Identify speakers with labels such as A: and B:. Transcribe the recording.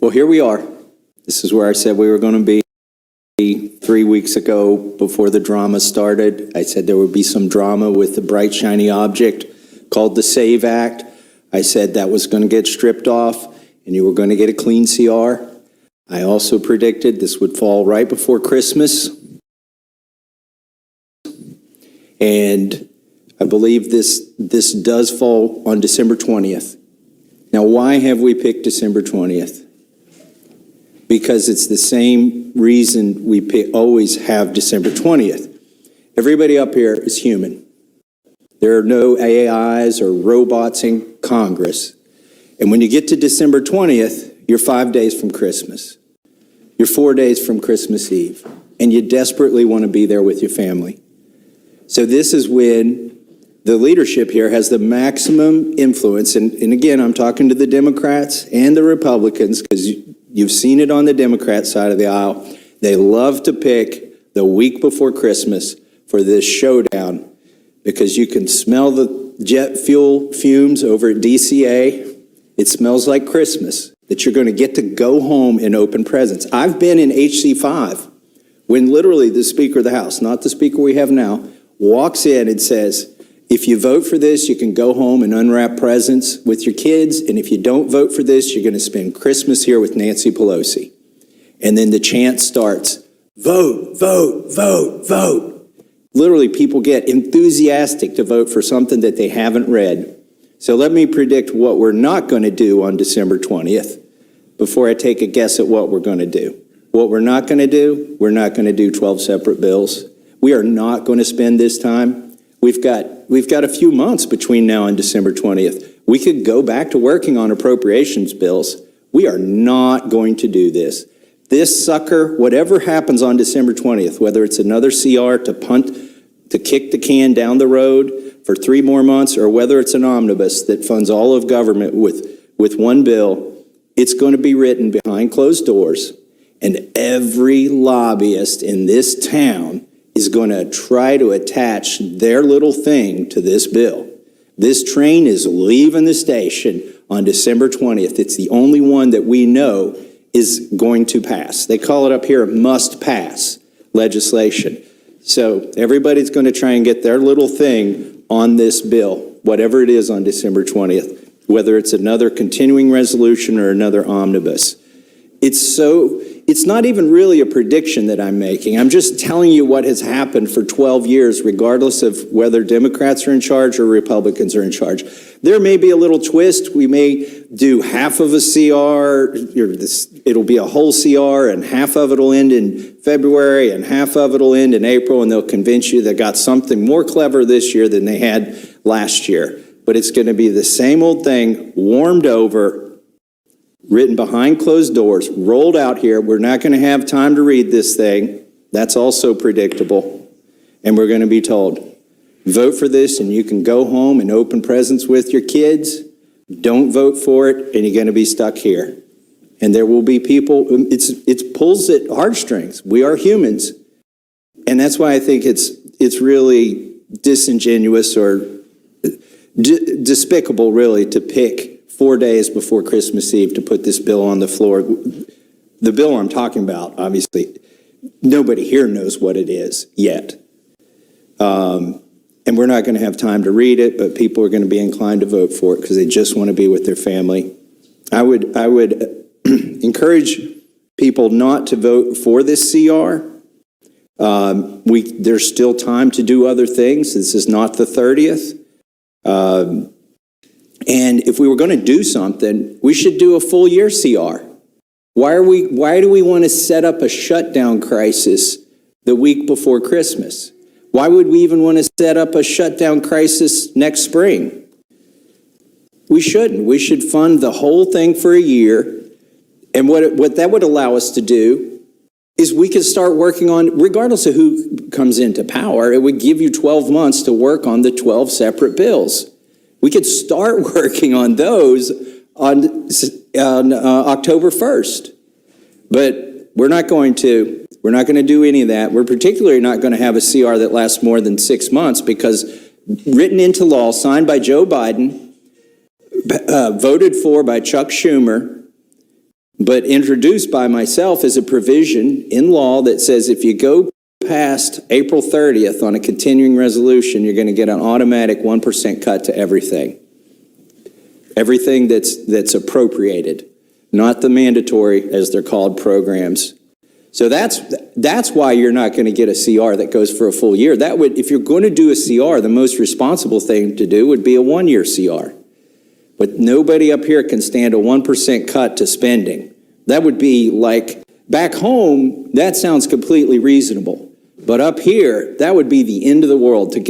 A: Well, here we are. This is where I said we were going to be 3 weeks ago before the drama started. I said there would be some drama with the bright, shiny object called the SAVE Act. I said that was going to get stripped off and you were going to get a clean CR. I also predicted this would fall right before Christmas. And I believe this does fall on December 20th. Now, why have we picked December 20th? Because it's the same reason we always have December 20th. Everybody up here is human. There are no AIs or robots in Congress. And when you get to December 20th, you're 5 days from Christmas. You're 4 days from Christmas Eve. And you desperately want to be there with your family. So this is when the leadership here has the maximum influence. And again, I'm talking to the Democrats and the Republicans because you've seen it on the Democrat side of the aisle. They love to pick the week before Christmas for this showdown because you can smell the jet fuel fumes over at DCA. It smells like Christmas, that you're going to get to go home and open presents. I've been in HC5 when literally the Speaker of the House, not the Speaker we have now, walks in and says, if you vote for this, you can go home and unwrap presents with your kids. And if you don't vote for this, you're going to spend Christmas here with Nancy Pelosi. And then the chant starts, vote, vote, vote, vote. Literally, people get enthusiastic to vote for something that they haven't read. So let me predict what we're not going to do on December 20th before I take a guess at what we're going to do. What we're not going to do, we're not going to do 12 separate bills. We are not going to spend this time. We've got a few months between now and December 20th. We could go back to working on appropriations bills. We are not going to do this. This sucker, whatever happens on December 20th, whether it's another CR to punt, to kick the can down the road for 3 more months, or whether it's an omnibus that funds all of government with one bill, it's going to be written behind closed doors. And every lobbyist in this town is going to try to attach their little thing to this bill. This train is leaving the station on December 20th. It's the only one that we know is going to pass. They call it up here must pass legislation. So everybody's going to try and get their little thing on this bill, whatever it is on December 20th, whether it's another continuing resolution or another omnibus. It's not even really a prediction that I'm making. I'm just telling you what has happened for 12 years, regardless of whether Democrats are in charge or Republicans are in charge. There may be a little twist. We may do half of a CR. It'll be a whole CR, and half of it will end in February, and half of it will end in April, and they'll convince you they got something more clever this year than they had last year. But it's going to be the same old thing, warmed over, written behind closed doors, rolled out here. We're not going to have time to read this thing. That's also predictable. And we're going to be told, vote for this and you can go home and open presents with your kids. Don't vote for it and you're going to be stuck here. And there will be people, it pulls at heartstrings. We are humans. And that's why I think it's really disingenuous or despicable, really, to pick 4 days before Christmas Eve to put this bill on the floor. The bill I'm talking about, obviously, nobody here knows what it is yet. And we're not going to have time to read it, but people are going to be inclined to vote for it because they just want to be with their family. I would encourage people not to vote for this CR. There's still time to do other things. This is not the 30th. And if we were going to do something, we should do a full year CR. Why do we want to set up a shutdown crisis the week before Christmas? Why would we even want to set up a shutdown crisis next spring? We shouldn't. We should fund the whole thing for a year. And what that would allow us to do is we could start working on, regardless of who comes into power, it would give you 12 months to work on the 12 separate bills. We could start working on those on October 1st. But we're not going to. We're not going to do any of that. We're particularly not going to have a CR that lasts more than 6 months because written into law, signed by Joe Biden, voted for by Chuck Schumer, but introduced by myself is a provision in law that says if you go past April 30th on a continuing resolution, you're going to get an automatic 1% cut to everything. Everything that's appropriated, not the mandatory, as they're called, programs. So that's why you're not going to get a CR that goes for a full year. That would, if you're going to do a CR, the most responsible thing to do would be a 1-year CR. But nobody up here can stand a 1% cut to spending. That would be like, back home, that sounds completely reasonable. But up here, that would be the end of the world to get